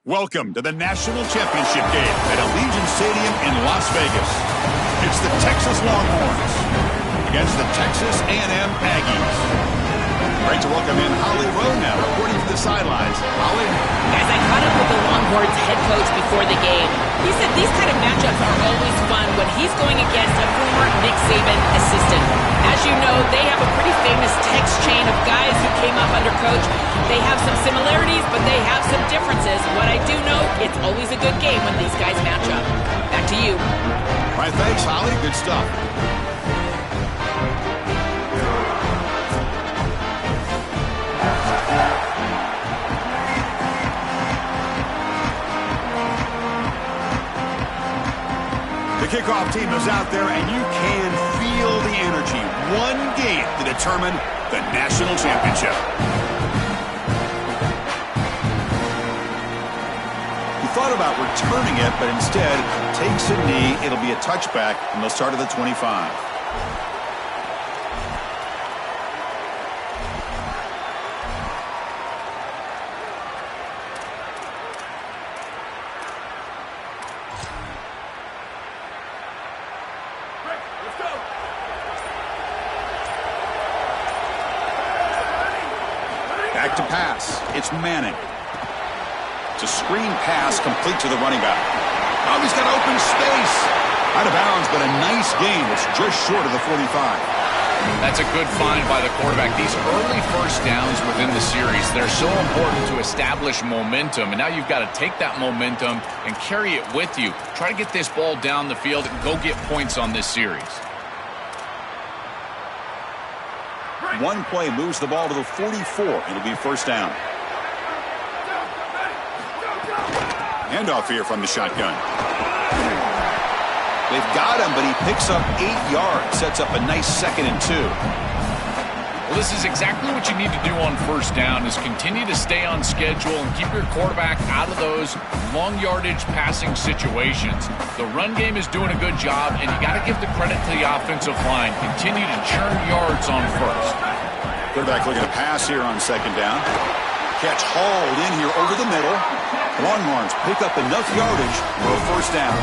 Welcome to the National Championship game at Allegiant Stadium in Las Vegas. It's the Texas Longhorns against the Texas A&M Aggies. Great to welcome in Holly Rowe now, reporting from the sidelines. Holly? Guys, I caught up with the Longhorns head coach before the game. He said these kind of matchups are always fun when he's going against a former Nick Saban assistant. As you know, they have a pretty famous text chain of guys who came up under coach. They have some similarities, but they have some differences. What I do know, it's always a good game when these guys match up. Back to you. All right, thanks, Holly. Good stuff. The kickoff team is out there, and you can feel the energy. One game to determine the national championship. He thought about returning it, but instead takes a knee. It'll be a touchback, and they'll start at the 25. Back to pass. It's Manning. It's a screen pass complete to the running back. Oh, he's got open space. Out of bounds, but a nice gain. It's just short of the 45. That's a good find by the quarterback. These early first downs within the series, they're so important to establish momentum. And now you've got to take that momentum and carry it with you. Try to get this ball down the field and go get points on this series. One play moves the ball to the 44. It'll be first down. Handoff here from the shotgun. They've got him, but he picks up 8 yards. Sets up a nice 2nd and 2. Well, this is exactly what you need to do on first down, is continue to stay on schedule and keep your quarterback out of those long yardage passing situations. The run game is doing a good job, and you got to give the credit to the offensive line. Continue to churn yards on first. Quarterback looking to pass here on 2nd down. Catch hauled in here over the middle. Longhorns pick up enough yardage for a first down.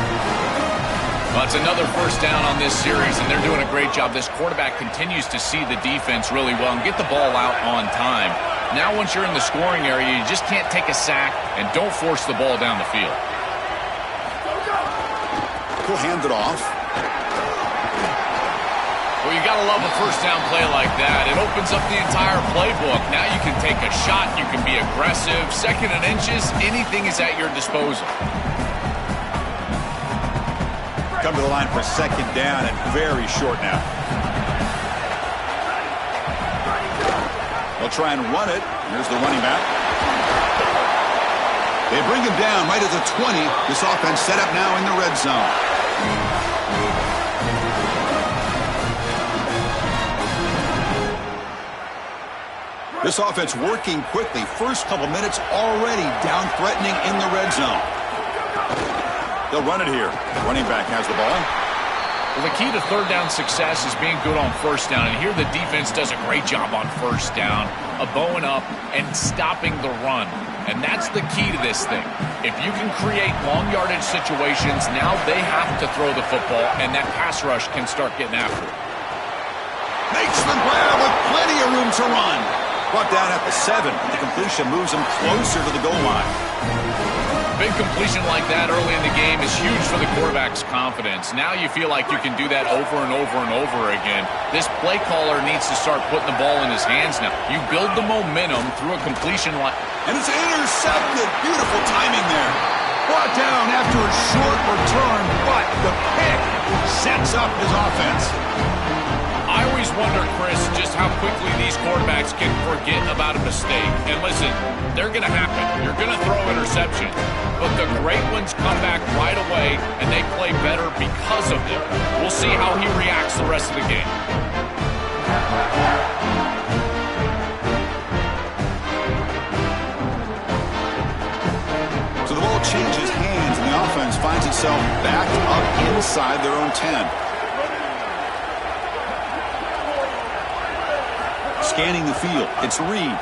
Well, it's another first down on this series, and they're doing a great job. This quarterback continues to see the defense really well and get the ball out on time. Now, once you're in the scoring area, you just can't take a sack and don't force the ball down the field. He'll hand it off. Well, you got to love a first down play like that. It opens up the entire playbook. Now you can take a shot. You can be aggressive. 2nd and inches, anything is at your disposal. Come to the line for 2nd down and very short now. They'll try and run it. Here's the running back. They bring him down right at the 20. This offense set up now in the red zone. This offense working quickly. First couple minutes already down threatening in the red zone. They'll run it here. The running back has the ball. Well, the key to third down success is being good on first down. And here the defense does a great job on first down of bowing up and stopping the run. And that's the key to this thing. If you can create long yardage situations, now they have to throw the football, and that pass rush can start getting after it. Makes the grab with plenty of room to run. Brought down at the 7. The completion moves him closer to the goal line. Big completion like that early in the game is huge for the quarterback's confidence. Now you feel like you can do that over and over and over again. This play caller needs to start putting the ball in his hands now. You build the momentum through a completion like... And it's intercepted. Beautiful timing there. Brought down after a short return, but the pick sets up his offense. I always wonder, Chris, just how quickly these quarterbacks can forget about a mistake. And listen, they're going to happen. You're going to throw interceptions. But the great ones come back right away, and they play better because of them. We'll see how he reacts the rest of the game. So the ball changes hands, and the offense finds itself backed up inside their own 10. Scanning the field. It's Reed.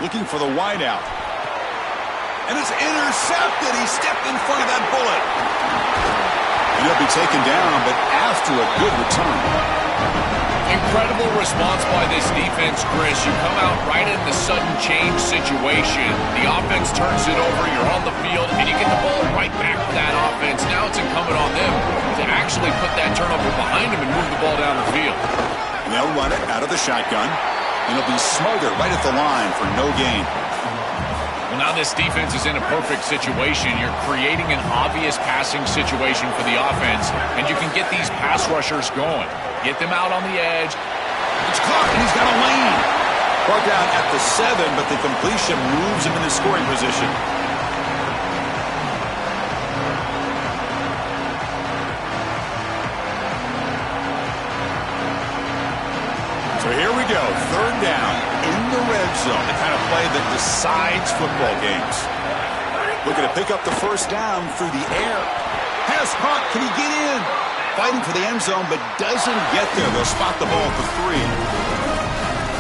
Looking for the wideout. And it's intercepted. He stepped in front of that bullet. And he'll be taken down, but after a good return. Incredible response by this defense, Chris. You come out right in the sudden change situation. The offense turns it over, you're on the field, and you get the ball right back to that offense. Now it's incumbent on them to actually put that turnover behind them and move the ball down the field. And they'll run it out of the shotgun, and it'll be Smothers right at the line for no gain. Well, now this defense is in a perfect situation. You're creating an obvious passing situation for the offense, and you can get these pass rushers going. Get them out on the edge. It's caught, and he's got a lane. Brought down at the 7, but the completion moves him into scoring position. So here we go, 3rd down in the red zone, the kind of play that decides football games. Looking to pick up the 1st down through the air. Pass caught, can he get in? Fighting for the end zone, but doesn't get there. They'll spot the ball for 3.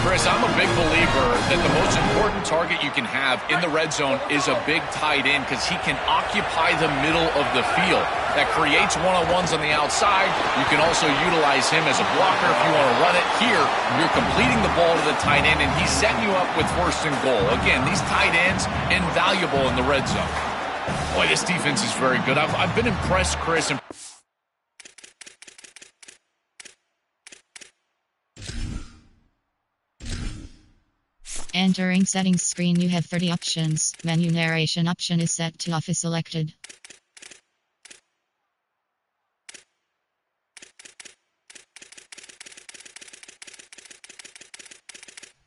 Chris, I'm a big believer that the most important target you can have in the red zone is a big tight end because he can occupy the middle of the field. That creates one-on-ones on the outside. You can also utilize him as a blocker if you want to run it. Here, you're completing the ball to the tight end, and he's setting you up with 1st and goal. Again, these tight ends, invaluable in the red zone. Boy, this defense is very good. I've been impressed, Chris. Entering settings screen, you have 30 options. Menu narration option is set to off is selected.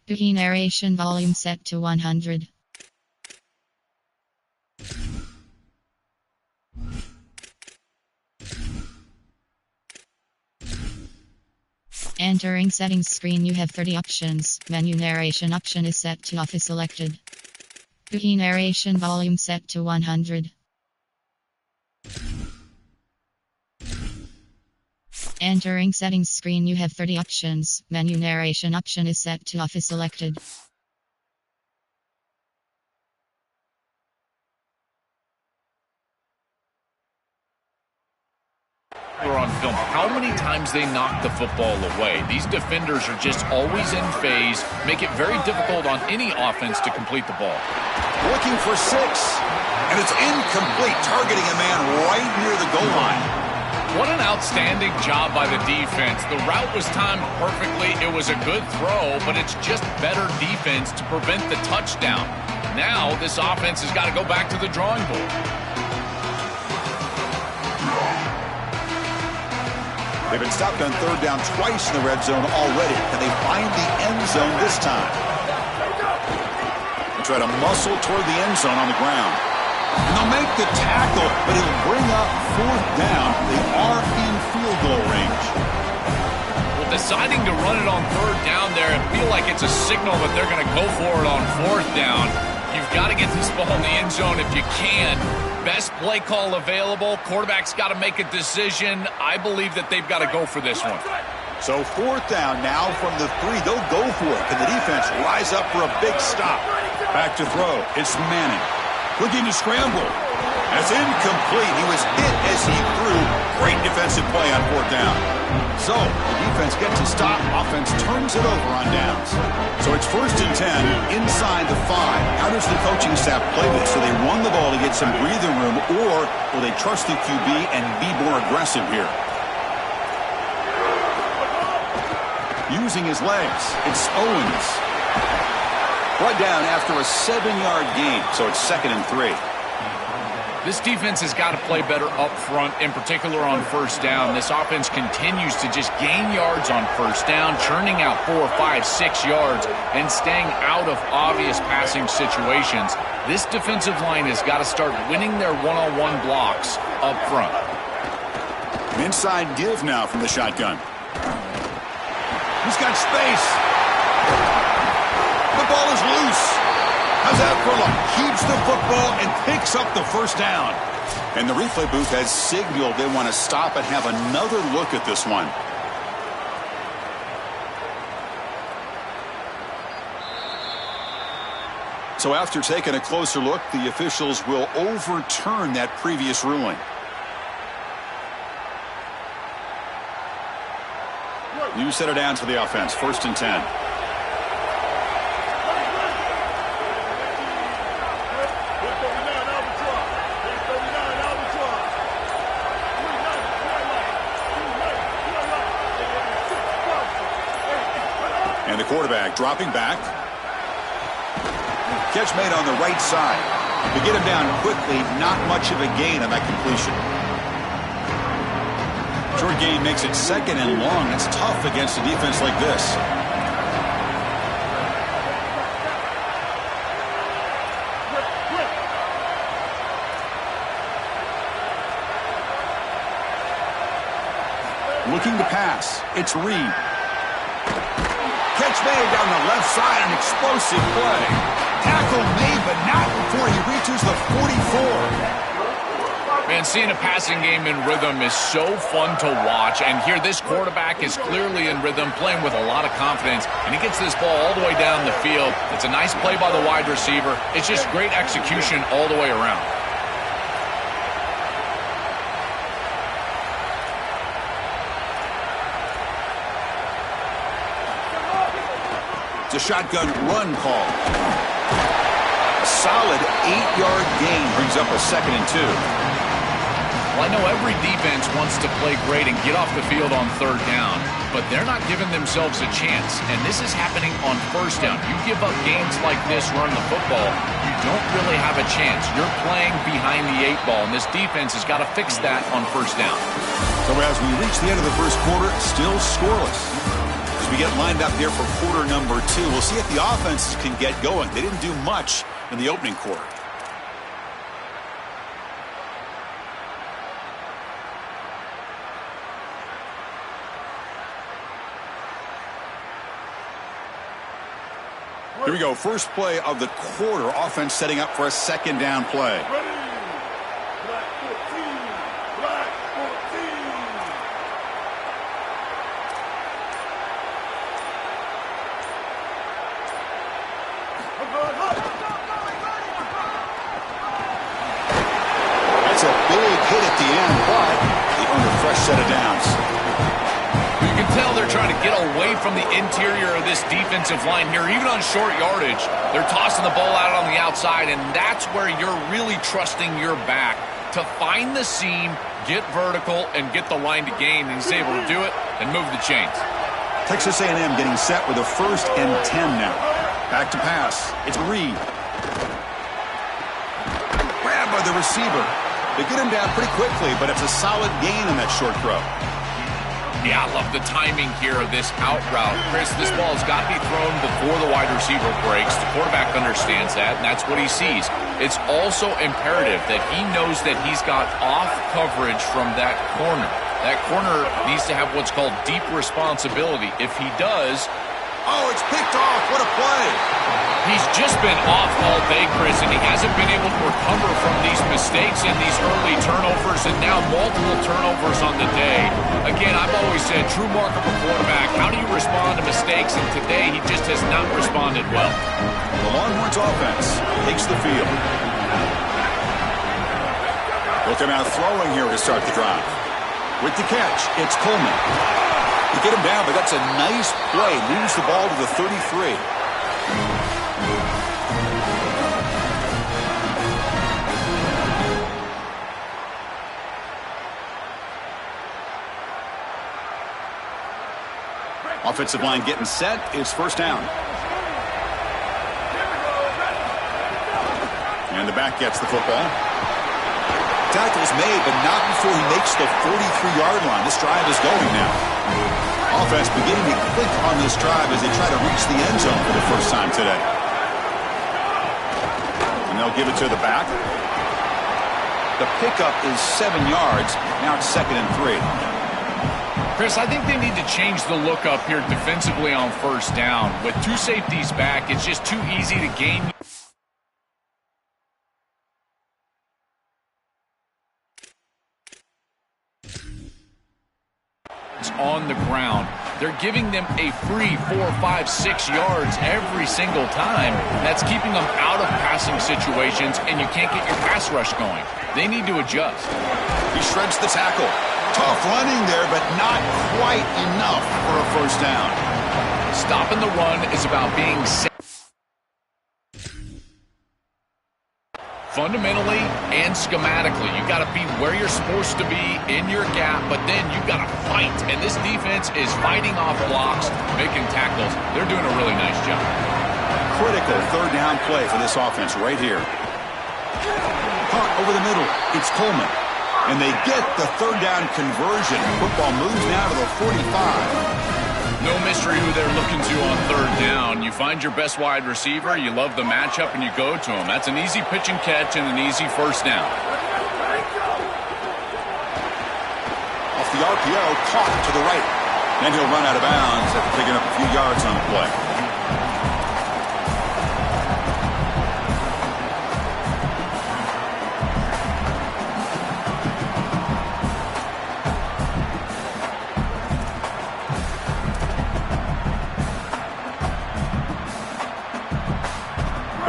Key narration volume set to 100. Entering settings screen, you have 30 options. Menu narration option is set to off is selected. Key narration volume set to 100. Entering settings screen, you have 30 options. Menu narration option is set to off is selected. On film, how many times they knock the football away. These defenders are just always in phase, make it very difficult on any offense to complete the ball. Looking for 6, and it's incomplete, targeting a man right near the goal line. What an outstanding job by the defense. The route was timed perfectly. It was a good throw, but it's just better defense to prevent the touchdown. Now this offense has got to go back to the drawing board. They've been stopped on 3rd down twice in the red zone already. Can they find the end zone this time? They try to muscle toward the end zone on the ground. And they'll make the tackle, but it'll bring up 4th down. They are in field goal range. Well, deciding to run it on 3rd down there, I feel like it's a signal that they're going to go for it on 4th down. You've got to get this ball in the end zone if you can. Best play call available. Quarterback's got to make a decision. I believe that they've got to go for this one. So 4th down now from the 3. They'll go for it. Can the defense rise up for a big stop? Back to throw. It's Manning. Looking to scramble. And it's incomplete. He was hit as he threw. Great defensive play on 4th down. So the defense gets a stop. Offense turns it over on downs. So it's 1st and 10 inside the 5. How does the coaching staff play this? Do they run the ball to get some breathing room, or will they trust the QB and be more aggressive here? Using his legs, it's Owens. Brought down after a 7-yard gain, so it's 2nd and 3. This defense has got to play better up front, in particular on 1st down. This offense continues to just gain yards on 1st down, churning out 4, 5, 6 yards, and staying out of obvious passing situations. This defensive line has got to start winning their one-on-one blocks up front. An inside give now from the shotgun. He's got space. The ball is loose. How's that for luck? Keeps the football and picks up the 1st down. And the replay booth has signaled they want to stop and have another look at this one. So after taking a closer look, the officials will overturn that previous ruling. You set it down to the offense. 1st and 10. And the quarterback dropping back. Catch made on the right side. To get him down quickly, not much of a gain on that completion. Short gain makes it 2nd and long. That's tough against a defense like this. Looking to pass. It's Reed. Catch made down the left side. An explosive play. Tackle made, but not before he reaches the 44. Man, seeing a passing game in rhythm is so fun to watch. And here, this quarterback is clearly in rhythm, playing with a lot of confidence. And he gets this ball all the way down the field. It's a nice play by the wide receiver. It's just great execution all the way around. It's a shotgun run call. A solid 8-yard gain brings up a 2nd and 2. Well, I know every defense wants to play great and get off the field on 3rd down, but they're not giving themselves a chance, and this is happening on 1st down. You give up gains like this running the football, you don't really have a chance. You're playing behind the 8 ball, and this defense has got to fix that on 1st down. So as we reach the end of the 1st quarter, still scoreless. As we get lined up here for quarter number 2, we'll see if the offenses can get going. They didn't do much in the opening quarter. Here we go. First play of the quarter. Offense setting up for a 2nd down play. That's a big hit at the end, but they earned a fresh set of downs. You can tell they're trying to get away from the interior of this defensive line here. Even on short yardage, they're tossing the ball out on the outside, and that's where you're really trusting your back to find the seam, get vertical, and get the line to gain. And he's able to do it and move the chains. Texas A&M getting set with a 1st and 10 now. Back to pass. It's Reed. Grabbed by the receiver. They get him down pretty quickly, but it's a solid gain in that short throw. Yeah, I love the timing here of this out route. Chris, this ball has got to be thrown before the wide receiver breaks. The quarterback understands that, and that's what he sees. It's also imperative that he knows that he's got off coverage from that corner. That corner needs to have what's called deep responsibility. If he does... Oh, it's picked off. What a play. He's just been off all day, Chris, and he hasn't been able to recover from these mistakes and these early turnovers, and now multiple turnovers on the day. Again, I've always said, true mark of a quarterback, how do you respond to mistakes? And today, he just has not responded well. The Longhorns offense takes the field. They'll come out throwing here to start the drive. With the catch, it's Coleman. To get him down, but that's a nice play. Moves the ball to the 33. Offensive line getting set. It's 1st down. And the back gets the football. Tackle's made, but not before he makes the 43-yard line. This drive is going now. Offense beginning to click on this drive as they try to reach the end zone for the first time today. And they'll give it to the back. The pickup is 7 yards. Now it's 2nd and 3. Chris, I think they need to change the look up here defensively on 1st down. With 2 safeties back, it's just too easy to gain. On the ground. they're giving them a free 4, 5, 6 yards every single time. That's keeping them out of passing situations, and you can't get your pass rush going. They need to adjust. He shreds the tackle. Tough running there, but not quite enough for a first down. Stopping the run is about being safe. Fundamentally and schematically, you got to be where you're supposed to be in your gap, but then you got to fight. And this defense is fighting off blocks, making tackles. They're doing a really nice job. Critical third down play for this offense right here. Caught over the middle. It's Coleman. And they get the third down conversion. Football moves now to the 45. No mystery who they're looking to on third down. You find your best wide receiver, you love the matchup, and you go to him. That's an easy pitch and catch and an easy first down. Off the RPO, caught to the right. Then he'll run out of bounds after picking up a few yards on the play.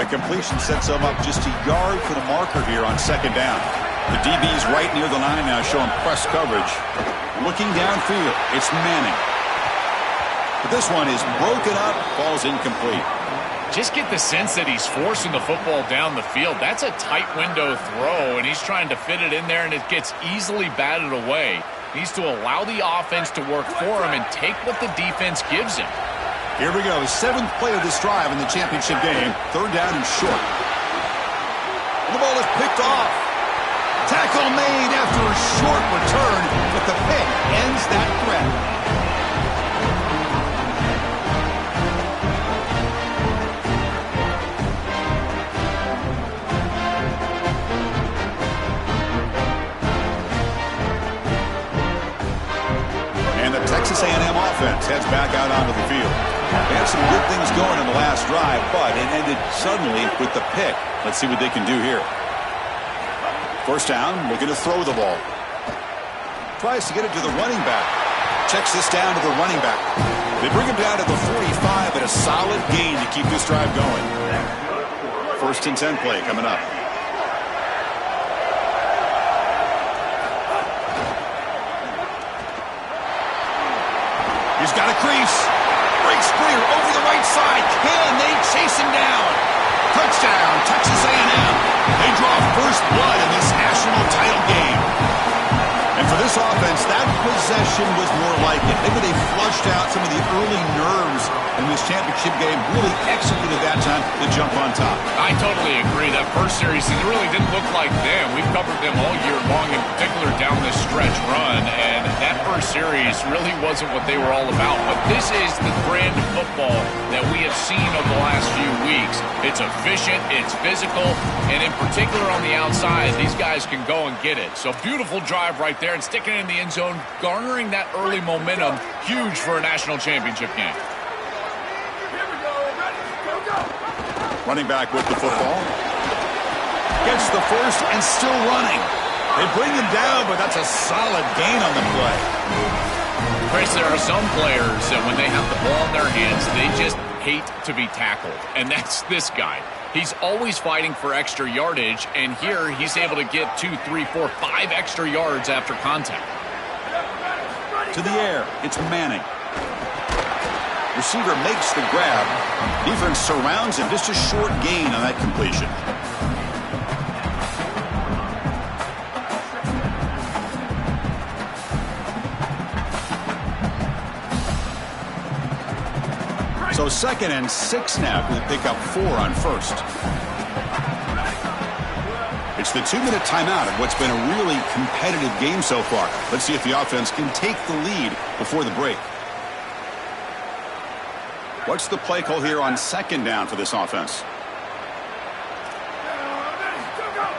Completion sets them up just a yard for the marker here on second down. The DB's right near the line now, showing press coverage. Looking downfield, it's Manning. But this one is broken up, ball's incomplete. Just get the sense that he's forcing the football down the field. That's a tight window throw, and he's trying to fit it in there, and it gets easily batted away. He needs to allow the offense to work for him and take what the defense gives him. Here we go, seventh play of this drive in the championship game. Third down and short. And the ball is picked off. Tackle made after a short return, but the pick ends that threat. And the Texas A&M offense heads back out onto the field. They had some good things going in the last drive, but it ended suddenly with the pick. Let's see what they can do here. First down, looking to throw the ball. Tries to get it to the running back. Checks this down to the running back. They bring him down to the 45 at a solid gain to keep this drive going. First and 10 play coming up. He's got a crease. Breaks clear over the right side. Can they chase him down? Touchdown, Texas A&M. They draw first blood in this national title game. And for this offense, that possession was more like it. Maybe they flushed out some of the early nerves in this championship game, really executed that time to jump on top. I totally agree. That first series, it really didn't look like them. We've covered them all year long, in particular down this stretch run, and that first series really wasn't what they were all about. But this is the brand of football that we have seen over the last few weeks. It's efficient, it's physical, and in particular on the outside, these guys can go and get it. So beautiful drive right there and sticking it in the end zone, garnering that early momentum, huge for a national championship game. Running back with the football. Gets the first and still running. They bring him down, but that's a solid gain on the play. Chris, there are some players that when they have the ball in their hands, they just hate to be tackled. And that's this guy. He's always fighting for extra yardage, and here he's able to get 2, 3, 4, 5 extra yards after contact. To the air, it's Manning. Receiver makes the grab. Defense surrounds him. Just a short gain on that completion. So 2nd and 6 now. They pick up 4 on first. It's the 2-minute timeout of what's been a really competitive game so far. Let's see if the offense can take the lead before the break. What's the play call here on 2nd down for this offense?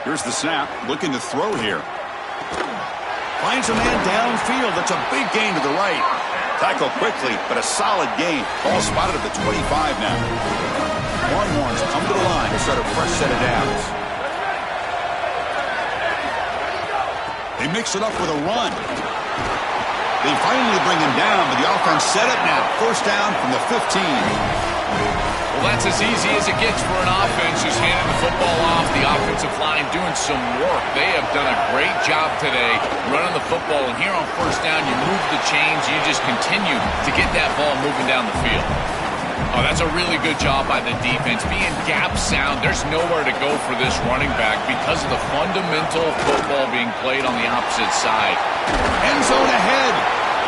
Here's the snap. Looking to throw here. Finds a man downfield. That's a big gain to the right. Tackle quickly, but a solid gain. Ball spotted at the 25 now. Longhorns come to the line to start a fresh set of downs. They mix it up with a run. They finally bring him down, but the offense set up now. First down from the 15. Well, that's as easy as it gets for an offense who's handing the football off. The offensive line doing some work. They have done a great job today running the football. And here on first down, you move the chains. You just continue to get that ball moving down the field. Oh, that's a really good job by the defense. Being gap sound, there's nowhere to go for this running back because of the fundamental football being played on the opposite side. End zone ahead.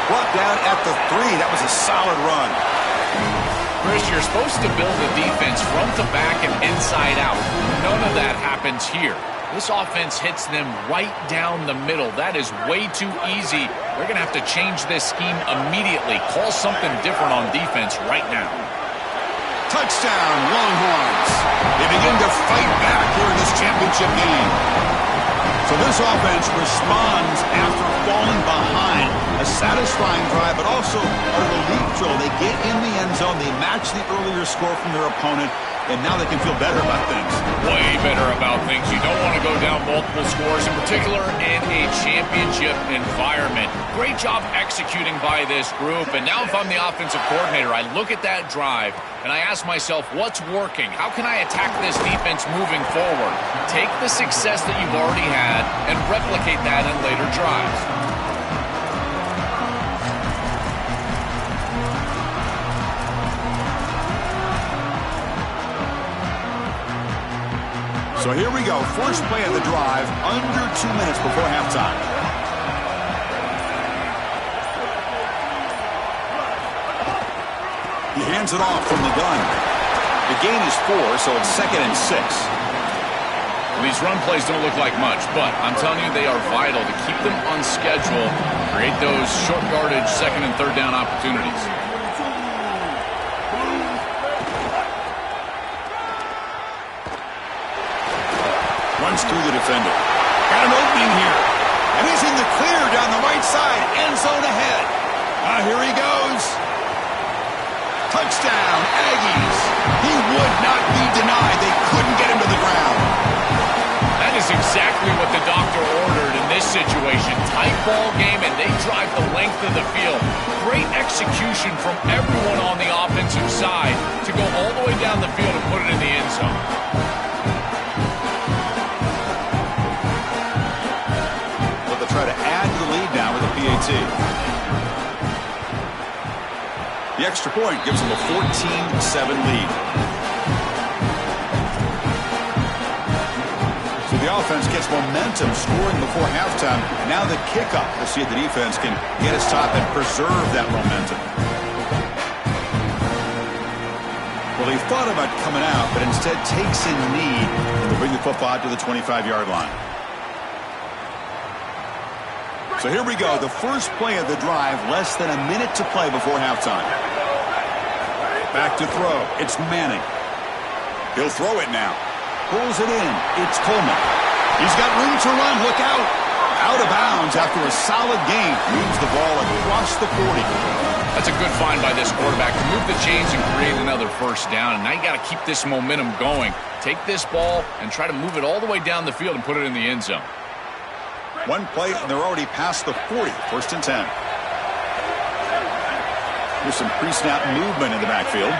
Brought down at the 3. That was a solid run. Chris, you're supposed to build the defense front to back and inside out. None of that happens here. This offense hits them right down the middle. That is way too easy. They're going to have to change this scheme immediately. Call something different on defense right now. Touchdown, Longhorns. They begin to fight back here in this championship game. So this offense responds after falling behind. A satisfying drive, but also a relief drill. They get in the end zone. They match the earlier score from their opponent, and now they can feel better about things. Way better about things. You don't want to go down multiple scores, in particular in a championship environment. Great job executing by this group. And now if I'm the offensive coordinator, I look at that drive, and I ask myself, what's working? How can I attack this defense moving forward? Take the success that you've already had and replicate that in later drives. So here we go. First play of the drive, under 2 minutes before halftime. He hands it off from the gun. The gain is 4, so it's 2nd and 6. Well, these run plays don't look like much, but I'm telling you they are vital to keep them on schedule, create those short yardage 2nd and 3rd down opportunities. Runs through the defender. Got an opening here. And he's in the clear down the right side. End zone ahead. Here he goes. Touchdown, Aggies. He would not be denied. They couldn't get him to the ground. That is exactly what the doctor ordered in this situation. Tight ball game, and they drive the length of the field. Great execution from everyone on the offensive side to go all the way down the field and put it in the end zone. Try to add to the lead now with a PAT. The extra point gives them a 14-7 lead. So the offense gets momentum scoring before halftime. Now the kickoff. We'll see if the defense can get his top and preserve that momentum. Well, he thought about coming out, but instead takes a knee and will bring the football out to the 25-yard line. So here we go, the first play of the drive, less than a minute to play before halftime. Back to throw, it's Manning. He'll throw it now. Pulls it in, it's Coleman. He's got room to run, look out. Out of bounds after a solid gain. Moves the ball across the 40. That's a good find by this quarterback to move the chains and create another first down. And now you got to keep this momentum going. Take this ball and try to move it all the way down the field and put it in the end zone. One play, and they're already past the 40. 1st and 10. Here's some pre-snap movement in the backfield.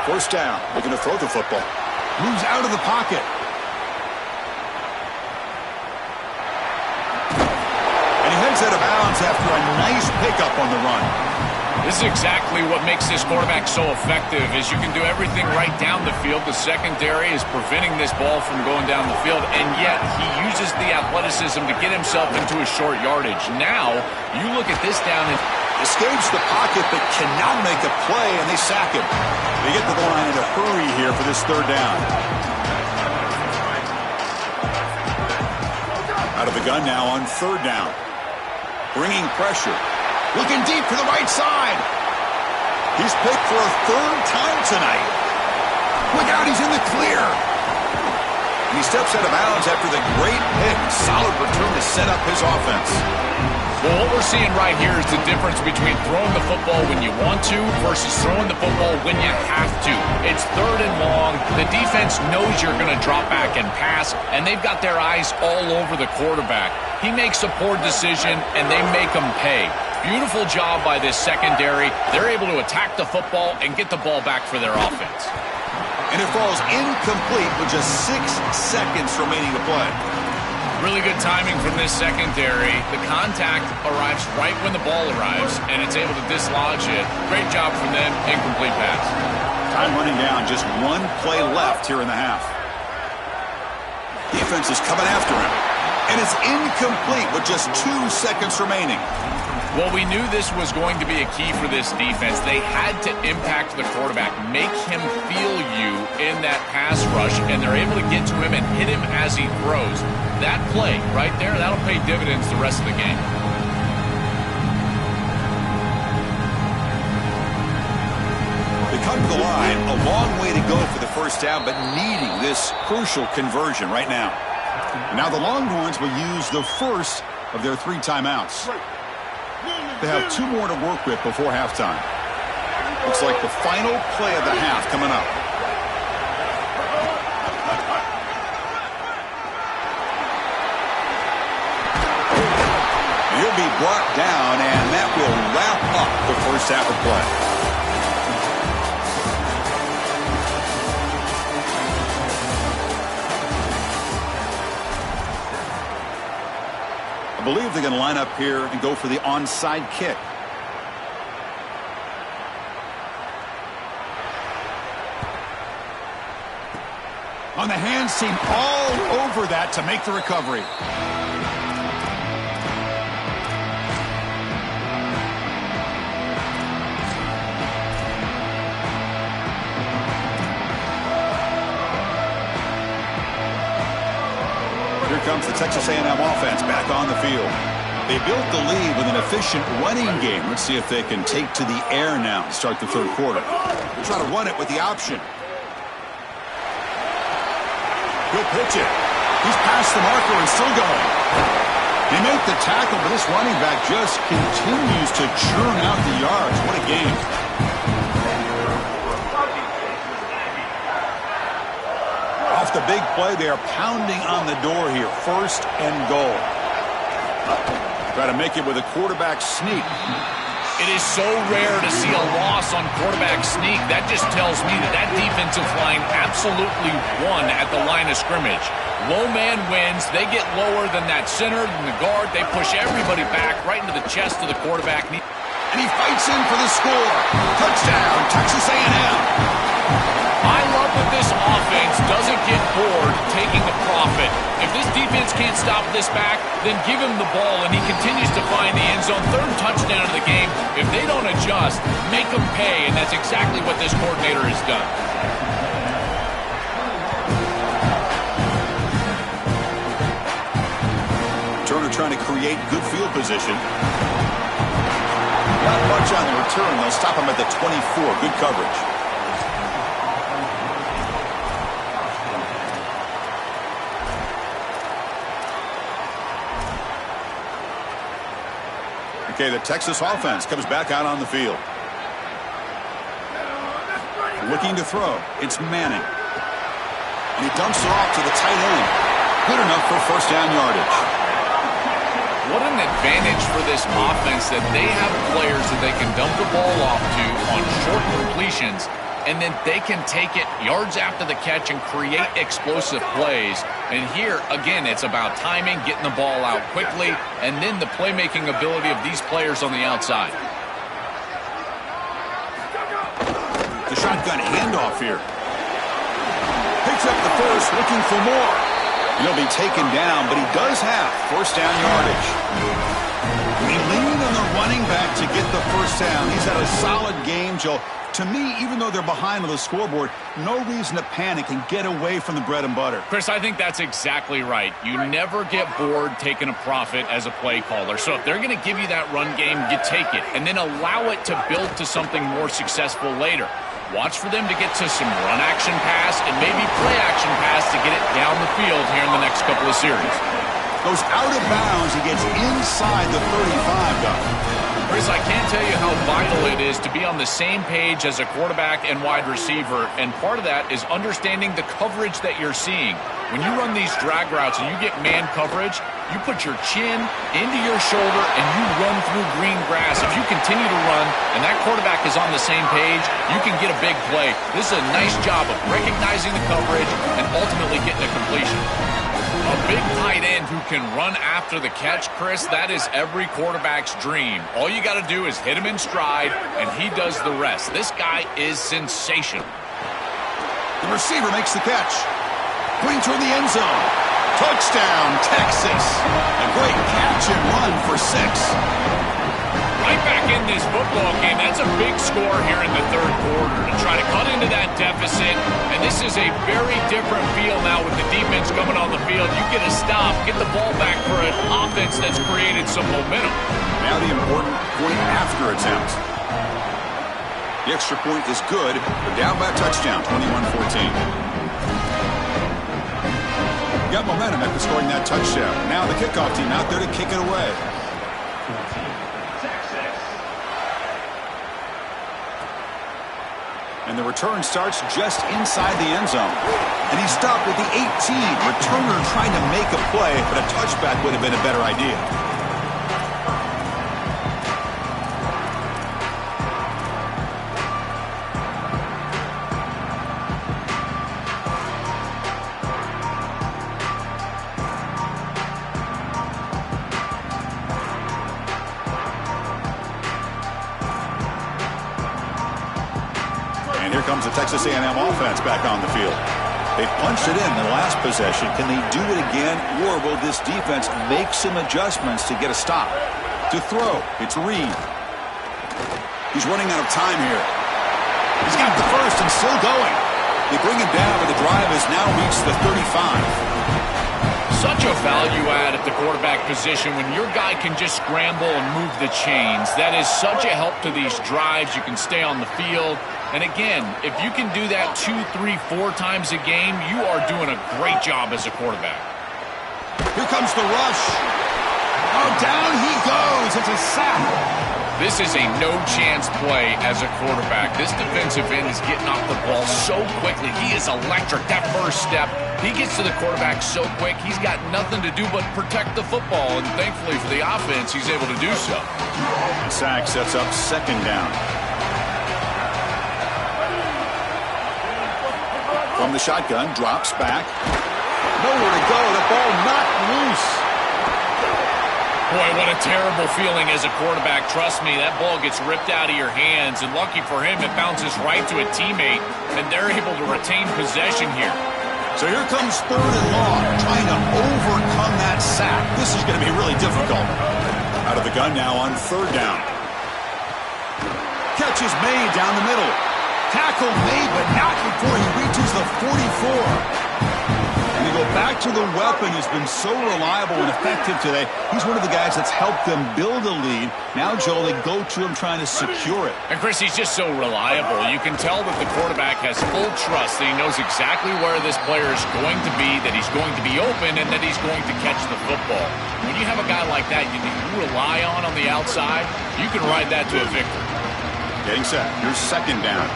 First down. Looking to throw the football. Moves out of the pocket. And he heads out of bounds after a nice pickup on the run. This is exactly what makes this quarterback so effective, is you can do everything right down the field. The secondary is preventing this ball from going down the field, and yet he uses the athleticism to get himself into a short yardage. Now, you look at this down and escapes the pocket but cannot make a play, and they sack him. They get to the line in a hurry here for this 3rd down. Out of the gun now on 3rd down. Bringing pressure. Looking deep to the right side. He's picked for a 3rd time tonight. Look out, he's in the clear. And he steps out of bounds after the great pick. Solid return to set up his offense. Well, what we're seeing right here is the difference between throwing the football when you want to versus throwing the football when you have to. It's third and long. The defense knows you're going to drop back and pass, and they've got their eyes all over the quarterback. He makes a poor decision, and they make him pay. Beautiful job by this secondary. They're able to attack the football and get the ball back for their offense. And it falls incomplete with just 6 seconds remaining to play. Really good timing from this secondary. The contact arrives right when the ball arrives, and it's able to dislodge it. Great job from them. Incomplete pass. Time running down. Just 1 play left here in the half. Defense is coming after him. And it's incomplete with just 2 seconds remaining. Well, we knew this was going to be a key for this defense. They had to impact the quarterback, make him feel you in that pass rush, and they're able to get to him and hit him as he throws. That play right there, that'll pay dividends the rest of the game. They come to the line, a long way to go for the first down, but needing this crucial conversion right now. Now the Longhorns will use the first of their 3 timeouts. They have 2 more to work with before halftime. Looks like the final play of the half coming up. He'll be brought down, and that will wrap up the first half of play. I believe they're going to line up here and go for the onside kick. On the hands team all over that to make the recovery. Here comes the Texas A&M offense back on the field. They built the lead with an efficient running game. Let's see if they can take to the air now to start the third quarter. They'll try to run it with the option. He'll pitch it. He's past the marker and still going. They make the tackle, but this running back just continues to churn out the yards. What a game. Off the big play, they are pounding on the door here. First and goal. Try to make it with a quarterback sneak. It is so rare to see a loss on quarterback sneak. That just tells me that that defensive line absolutely won at the line of scrimmage. Low man wins. They get lower than that center, than the guard. They push everybody back right into the chest of the quarterback. And he fights in for the score. Touchdown, Texas A&M. I love that this offense doesn't get bored taking the profit. If this defense can't stop this back, then give him the ball, and he continues to find the end zone. Third touchdown of the game. If they don't adjust, make them pay, and that's exactly what this coordinator has done. Turner trying to create good field position. Not much on the return. They'll stop him at the 24. Good coverage. Okay, the Texas offense comes back out on the field. Looking to throw. It's Manning. And he dumps it off to the tight end. Good enough for first down yardage. What an advantage for this offense that they have players that they can dump the ball off to on short completions, and then they can take it yards after the catch and create explosive plays. And here, again, it's about timing, getting the ball out quickly, and then the playmaking ability of these players on the outside. The shotgun handoff here. Picks up the first, looking for more. He'll be taken down, but he does have first down yardage. We lean on the running back to get the first down. He's had a solid game, Joe. To me, even though they're behind on the scoreboard, no reason to panic and get away from the bread and butter. Chris, I think that's exactly right. You never get bored taking a profit as a play caller. So if they're going to give you that run game, you take it. And then allow it to build to something more successful later. Watch for them to get to some run action pass and maybe play action pass to get it down the field here in the next couple of series. Goes out of bounds. He gets inside the 35, though. Chris, I can't tell you how vital it is to be on the same page as a quarterback and wide receiver, and part of that is understanding the coverage that you're seeing. When you run these drag routes and you get man coverage, you put your chin into your shoulder and you run through green grass. If you continue to run and that quarterback is on the same page, you can get a big play. This is a nice job of recognizing the coverage and ultimately getting a completion. A big tight end who can run after the catch, Chris, that is every quarterback's dream. All you got to do is hit him in stride, and he does the rest. This guy is sensational. The receiver makes the catch. Going toward the end zone. Touchdown, Texas. A great catch and run for 6. Right back in this football game. That's a big score here in the third quarter to try to cut into that deficit. And this is a very different feel now with the defense coming on the field. You get a stop, get the ball back for an offense that's created some momentum. Now the important point after attempt. The extra point is good. They're down by a touchdown, 21-14. Got momentum after scoring that touchdown. Now the kickoff team out there to kick it away. And the return starts just inside the end zone. And he stopped with the 18. Returner trying to make a play, but a touchback would have been a better idea. Here comes the Texas A&M offense back on the field. They punched it in the last possession. Can they do it again, or will this defense make some adjustments to get a stop? To throw, it's Reed. He's running out of time here. He's got the first and still going. They bring him down, but the drive has now reached the 35. Such a value add at the quarterback position when your guy can just scramble and move the chains. That is such a help to these drives. You can stay on the field. And again, if you can do that 2, 3, 4 times a game, you are doing a great job as a quarterback. Here comes the rush. Oh, down he goes. It's a sack. This is a no-chance play as a quarterback. This defensive end is getting off the ball so quickly. He is electric. That first step, he gets to the quarterback so quick, he's got nothing to do but protect the football. And thankfully for the offense, he's able to do so. The sack sets up second down. From the shotgun, drops back. Nowhere to go. The ball knocked loose. Boy, what a terrible feeling as a quarterback. Trust me, that ball gets ripped out of your hands, and lucky for him, it bounces right to a teammate, and they're able to retain possession here. So here comes third and long, trying to overcome that sack. This is going to be really difficult. Out of the gun now on third down. Catch is made down the middle. Tackle made, but not before he reaches the 44. And they go back to the weapon who's been so reliable and effective today. He's one of the guys that's helped them build a lead. Now, Joel, they go to him trying to secure it. And, Chris, he's just so reliable. You can tell that the quarterback has full trust that he knows exactly where this player is going to be, that he's going to be open, and that he's going to catch the football. When you have a guy like that you rely on the outside, you can ride that to a victory. Getting set. Here's second down.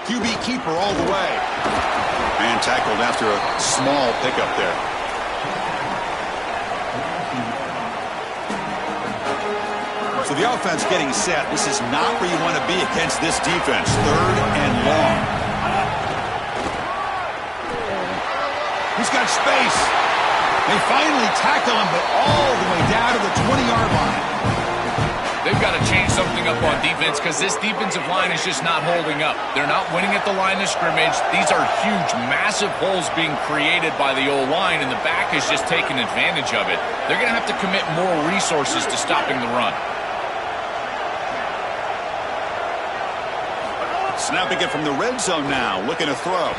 QB keeper all the way. And tackled after a small pickup there. So the offense getting set. This is not where you want to be against this defense. Third and long. He's got space. They finally tackle him, but all the way down to the 20-yard line. They've got to change something up on defense because this defensive line is just not holding up. They're not winning at the line of scrimmage. These are huge, massive holes being created by the O-line, and the back is just taking advantage of it. They're going to have to commit more resources to stopping the run. Snapping it from the red zone now, looking to throw.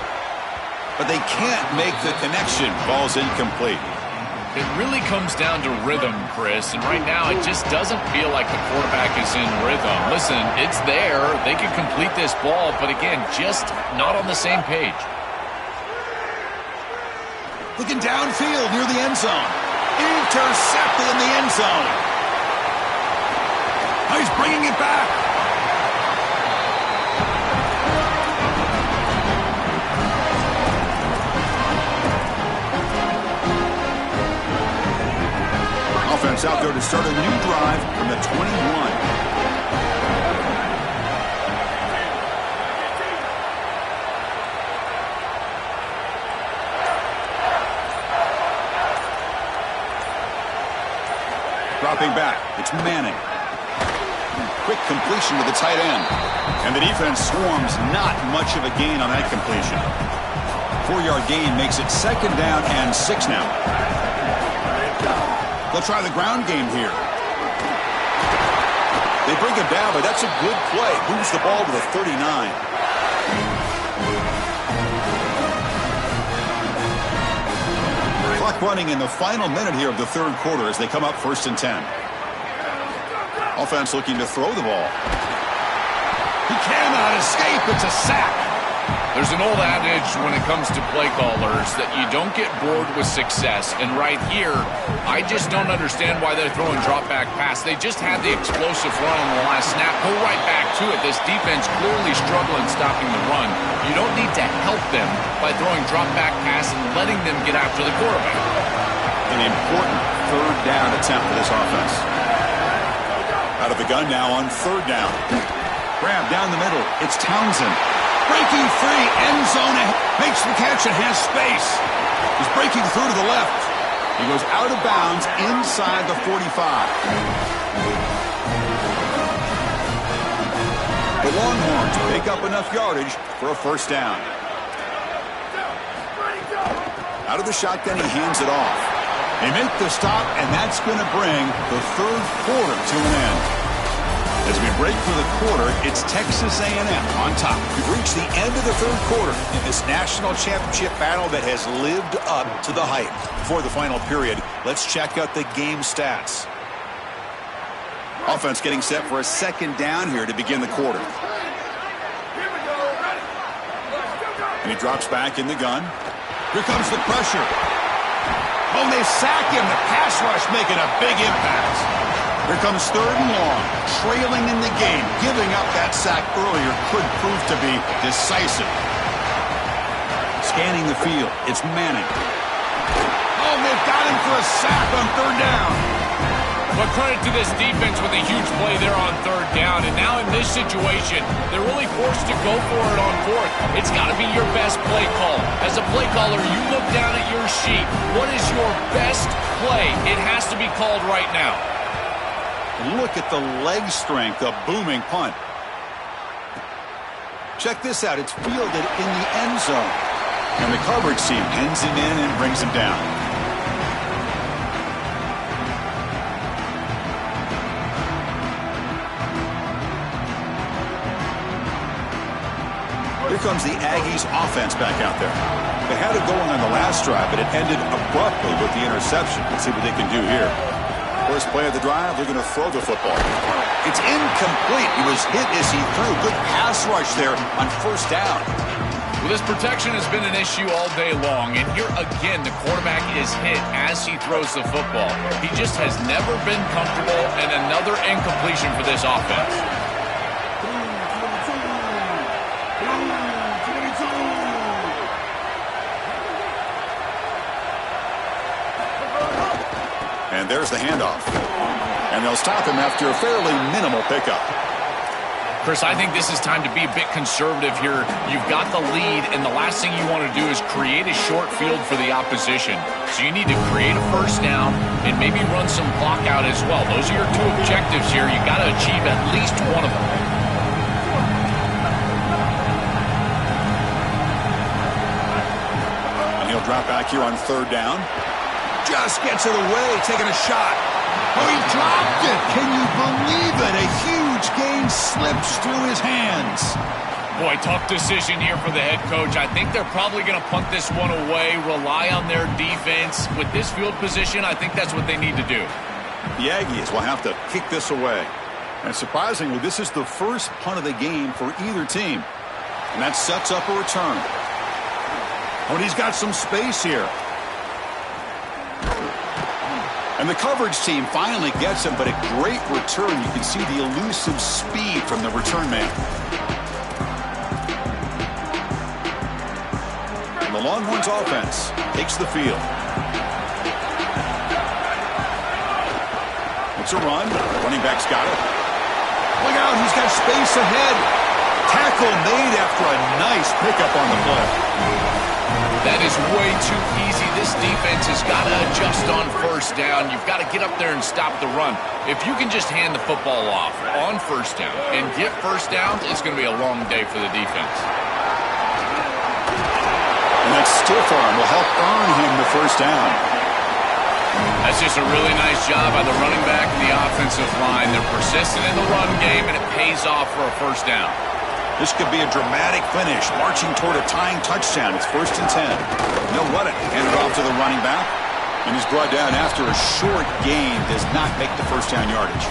But they can't make the connection. Ball's incomplete. It really comes down to rhythm, Chris, and right now it just doesn't feel like the quarterback is in rhythm. Listen, it's there. They can complete this ball, but again, just not on the same page. Looking downfield near the end zone. Intercepted in the end zone. Oh, he's bringing it back. Offense out there to start a new drive from the 21. Dropping back, it's Manning. Quick completion to the tight end. And the defense swarms, not much of a gain on that completion. 4-yard gain makes it 2nd down and 6 now. They'll try the ground game here. They bring him down, but that's a good play. Moves the ball to the 39. Clock running in the final minute here of the 3rd quarter as they come up 1st and 10. Offense looking to throw the ball. He cannot escape. It's a sack. There's an old adage when it comes to play callers that you don't get bored with success. And right here, I just don't understand why they're throwing drop-back pass. They just had the explosive run on the last snap. Go right back to it. This defense clearly struggling stopping the run. You don't need to help them by throwing drop-back pass and letting them get after the quarterback. An important 3rd down attempt for this offense. Out of the gun now on 3rd down. Grab down the middle. It's Townsend. Breaking free, end zone, makes the catch and has space. He's breaking through to the left. He goes out of bounds inside the 45. The Longhorns pick up enough yardage for a 1st down. Out of the shotgun, he hands it off. They make the stop, and that's going to bring the 3rd quarter to an end. As we break for the quarter, it's Texas A&M on top. We've reached the end of the 3rd quarter in this national championship battle that has lived up to the hype. Before the final period, let's check out the game stats. Offense getting set for a 2nd down here to begin the quarter. And he drops back in the gun. Here comes the pressure. Oh, they sack him. The pass rush making a big impact. Here comes 3rd and long, trailing in the game. Giving up that sack earlier could prove to be decisive. Scanning the field, it's Manning. Oh, they've got him for a sack on 3rd down. But credit to this defense with a huge play there on 3rd down. And now in this situation, they're really forced to go for it on 4th. It's got to be your best play call. As a play caller, you look down at your sheet. What is your best play? It has to be called right now. Look at the leg strength, a booming punt. Check this out. It's fielded in the end zone. And the coverage team pins him in and brings him down. Here comes the Aggies offense back out there. They had it going on the last drive, but it ended abruptly with the interception. Let's see what they can do here. First play of the drive, they're going to throw the football. It's incomplete. He was hit as he threw. Good pass rush there on 1st down. Well, this protection has been an issue all day long, and here again, the quarterback is hit as he throws the football. He just has never been comfortable, and another incompletion for this offense. And there's the handoff. And they'll stop him after a fairly minimal pickup. Chris, I think this is time to be a bit conservative here. You've got the lead, and the last thing you want to do is create a short field for the opposition. So you need to create a 1st down and maybe run some clock out as well. Those are your 2 objectives here. You've got to achieve at least one of them. And he'll drop back here on 3rd down. Just gets it away, taking a shot. Oh, he dropped it. Can you believe it? A huge gain slips through his hands. Boy, tough decision here for the head coach. I think they're probably going to punt this one away, rely on their defense. With this field position, I think that's what they need to do. The Aggies will have to kick this away. And surprisingly, this is the first punt of the game for either team. And that sets up a return. But he's got some space here. And the coverage team finally gets him, but a great return. You can see the elusive speed from the return man. And the Longhorns offense takes the field. It's a run. Running back's got it. Look out, he's got space ahead. Tackle made after a nice pickup on the play. That is way too easy. This defense has got to adjust on first down. You've got to get up there and stop the run. If you can just hand the football off on first down and get first downs, it's going to be a long day for the defense. And that stiff arm will help earn him the first down. That's just a really nice job by the running back and the offensive line. They're persistent in the run game, and it pays off for a first down. This could be a dramatic finish, marching toward a tying touchdown. It's 1st and 10. No, what it. Handed off to the running back, and he's brought down after a short gain. Does not make the first down yardage.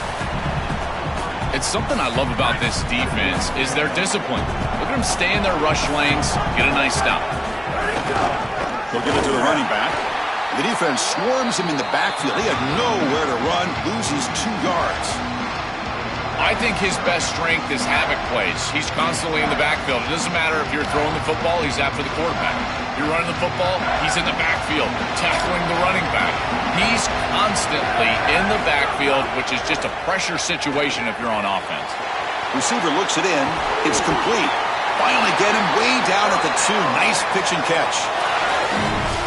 It's something I love about this defense is their discipline. Look at them stay in their rush lanes, get a nice stop. They'll give it to the running back. The defense swarms him in the backfield. He had nowhere to run, loses 2 yards. I think his best strength is havoc plays. He's constantly in the backfield. It doesn't matter if you're throwing the football, he's after the quarterback. You're running the football, he's in the backfield, tackling the running back. He's constantly in the backfield, which is just a pressure situation if you're on offense. Receiver looks it in. It's complete. Finally get him way down at the 2. Nice pitch and catch.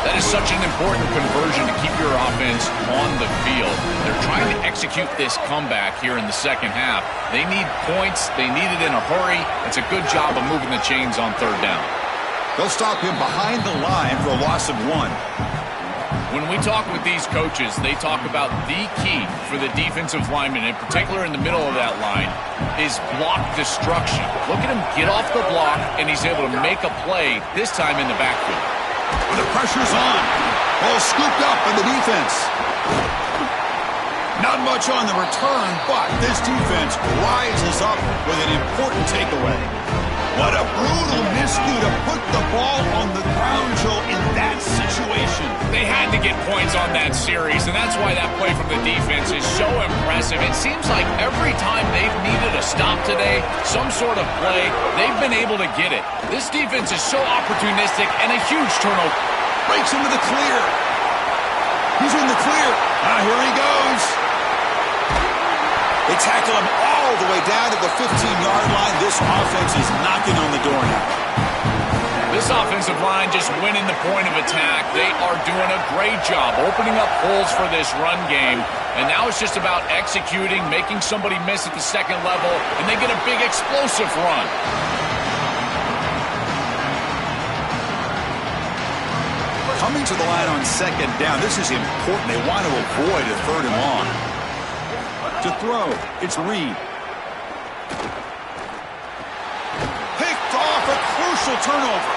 That is such an important conversion to keep your offense on the field. They're trying to execute this comeback here in the second half. They need points. They need it in a hurry. It's a good job of moving the chains on third down. They'll stop him behind the line for a loss of 1. When we talk with these coaches, they talk about the key for the defensive lineman, in particular in the middle of that line, is block destruction. Look at him get off the block, and he's able to make a play, this time in the backfield. The pressure's on. Ball scooped up by the defense. Not much on the return, but this defense rises up with an important takeaway. What a brutal miscue to put the ball on the ground, Joe, in that situation. They had to get points on that series, and that's why that play from the defense is so impressive. It seems like every time they've needed a stop today, some sort of play, they've been able to get it. This defense is so opportunistic and a huge turnover. Breaks into the clear. He's in the clear. Here he goes. They tackle him all the way down to the 15-yard line. This offense is knocking on the door now. This offensive line just winning the point of attack. They are doing a great job opening up holes for this run game. And now it's just about executing, making somebody miss at the second level, and they get a big explosive run. Coming to the line on second down, this is important. They want to avoid a 3rd and long. To throw, it's Reed. Picked off, a crucial turnover.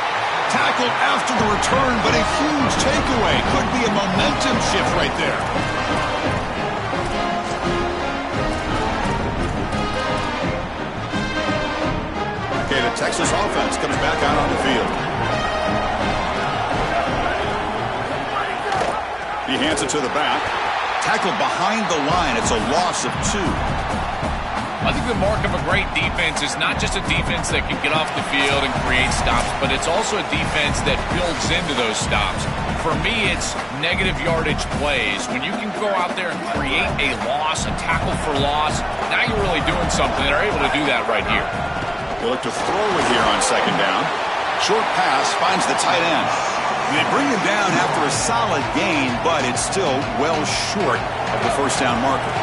Tackled after the return, but a huge takeaway. Could be a momentum shift right there. Okay, the Texas offense comes back out on the field. He hands it to the back. Tackled behind the line. It's a loss of 2. I think the mark of a great defense is not just a defense that can get off the field and create stops, but it's also a defense that builds into those stops. For me, it's negative yardage plays. When you can go out there and create a loss, a tackle for loss, now you're really doing something. They're able to do that right here. They look to throw it here on second down. Short pass finds the tight end. And they bring him down after a solid gain, but it's still well short of the first down marker.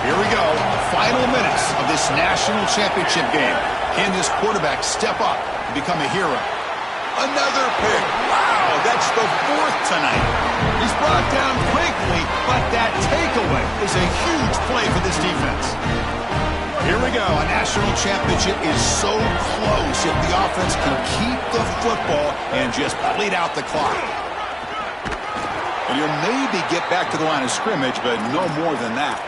Here we go. Final minutes of this national championship game. Can this quarterback step up and become a hero? Another pick. Wow, that's the 4th tonight. He's brought down quickly, but that takeaway is a huge play for this defense. Here we go. A national championship is so close if the offense can keep the football and just bleed out the clock. And you'll maybe get back to the line of scrimmage, but no more than that.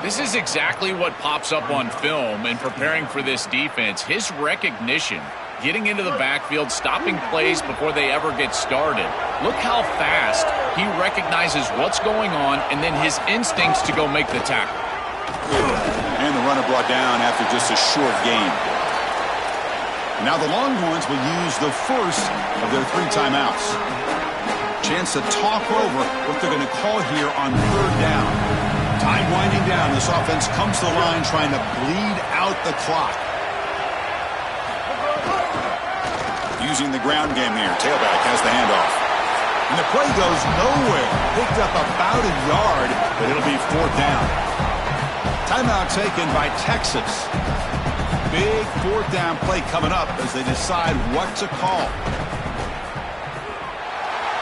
This is exactly what pops up on film in preparing for this defense. His recognition, getting into the backfield, stopping plays before they ever get started. Look how fast he recognizes what's going on and then his instincts to go make the tackle. And the runner brought down after just a short gain. Now the Longhorns will use the first of their 3 timeouts. Chance to talk over what they're going to call here on 3rd down. Time winding down. This offense comes to the line trying to bleed out the clock. Using the ground game here. Tailback has the handoff. And the play goes nowhere. Picked up about a yard, but it'll be 4th down. Timeout taken by Texas. Big 4th down play coming up as they decide what to call.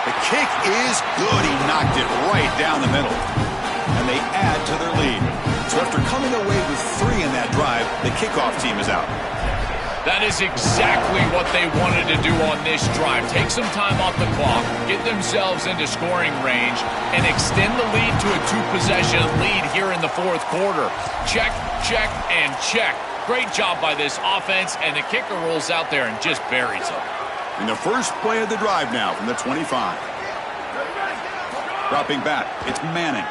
The kick is good. He knocked it right down the middle. And they add to their lead. So after coming away with 3 in that drive, the kickoff team is out. That is exactly what they wanted to do on this drive. Take some time off the clock, get themselves into scoring range, and extend the lead to a 2-possession lead here in the 4th quarter. Check, check, and check. Great job by this offense, and the kicker rolls out there and just buries it. In the first play of the drive now from the 25. Dropping back, it's Manning.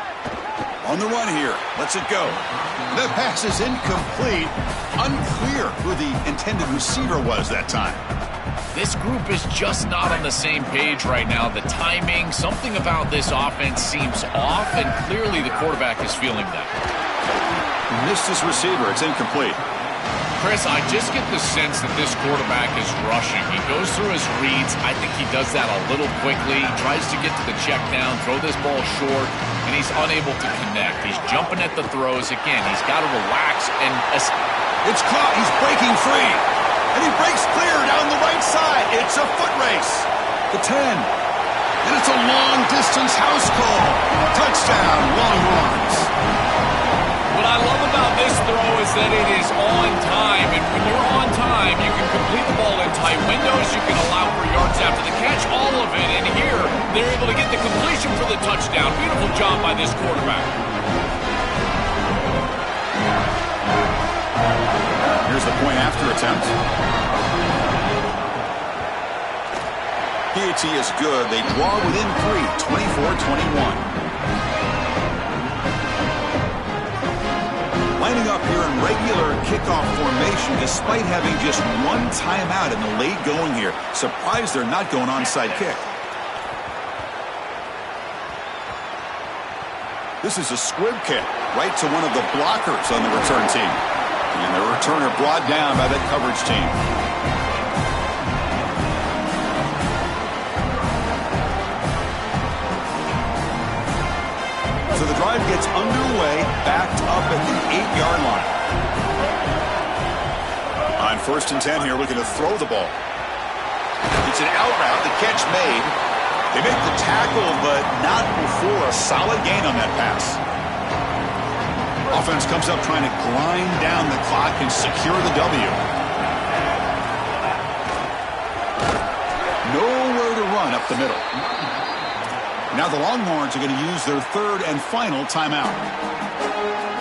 On the run here, lets it go. The pass is incomplete. Unclear who the intended receiver was that time. This group is just not on the same page right now. The timing, something about this offense seems off, and clearly the quarterback is feeling that. Missed his receiver. It's incomplete. Chris, I just get the sense that this quarterback is rushing. He goes through his reads. I think he does that a little quickly. He tries to get to the check down, throw this ball short, and he's unable to connect. He's jumping at the throws. Again, he's got to relax. And it's caught. He's breaking free. And he breaks clear down the right side. It's a foot race. The 10. And it's a long-distance house call. Touchdown, Longhorns. What I love about this throw is that it is on time, and when you're on time, you can complete the ball in tight windows, you can allow for yards after the catch, all of it, and here, they're able to get the completion for the touchdown. Beautiful job by this quarterback. Here's the point after attempt. PAT is good. They draw within 3, 24-21. Lining up here in regular kickoff formation despite having just 1 timeout in the late going here. Surprised they're not going onside kick. This is a squib kick right to one of the blockers on the return team. And the returner brought down by that coverage team. So the drive gets underway, backed up at the 8-yard line. On 1st and 10 here, looking to throw the ball. It's an out route, the catch made. They make the tackle, but not before a solid gain on that pass. Offense comes up trying to grind down the clock and secure the W. Nowhere to run up the middle. Now the Longhorns are going to use their 3rd and final timeout.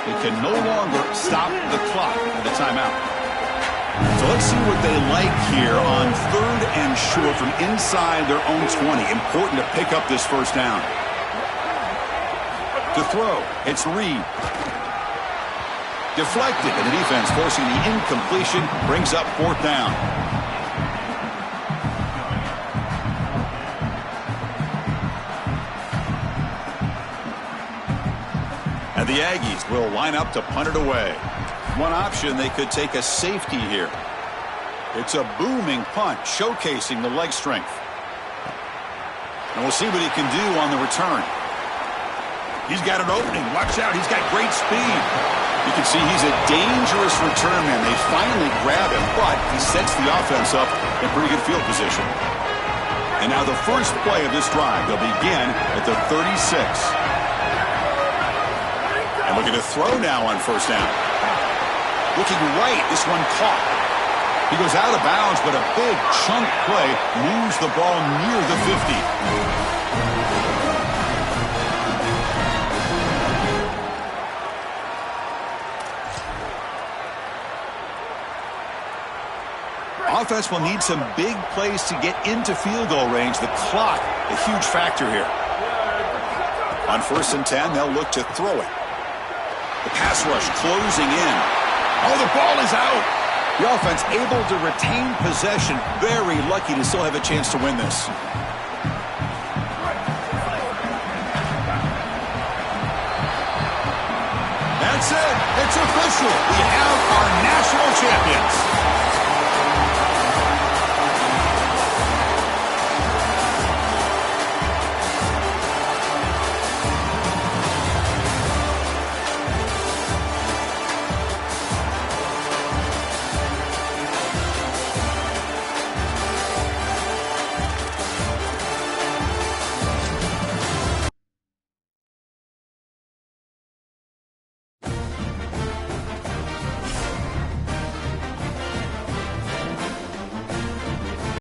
They can no longer stop the clock with the timeout. So let's see what they like here on 3rd and short from inside their own 20. Important to pick up this 1st down. To throw, it's Reed. Deflected, and the defense forcing the incompletion brings up 4th down. And the Aggies will line up to punt it away. One option, they could take a safety here. It's a booming punt, showcasing the leg strength. And we'll see what he can do on the return. He's got an opening. Watch out, he's got great speed. You can see he's a dangerous return man. They finally grab him, but he sets the offense up in pretty good field position. And now the first play of this drive, they'll begin at the 36. And looking to throw now on 1st down. Looking right, this one caught. He goes out of bounds, but a big chunk play moves the ball near the 50. Offense will need some big plays to get into field goal range. The clock, a huge factor here. On 1st and 10, they'll look to throw it. The pass rush closing in. Oh, the ball is out. The offense able to retain possession. Very lucky to still have a chance to win this. That's it. It's official. We have our national champions.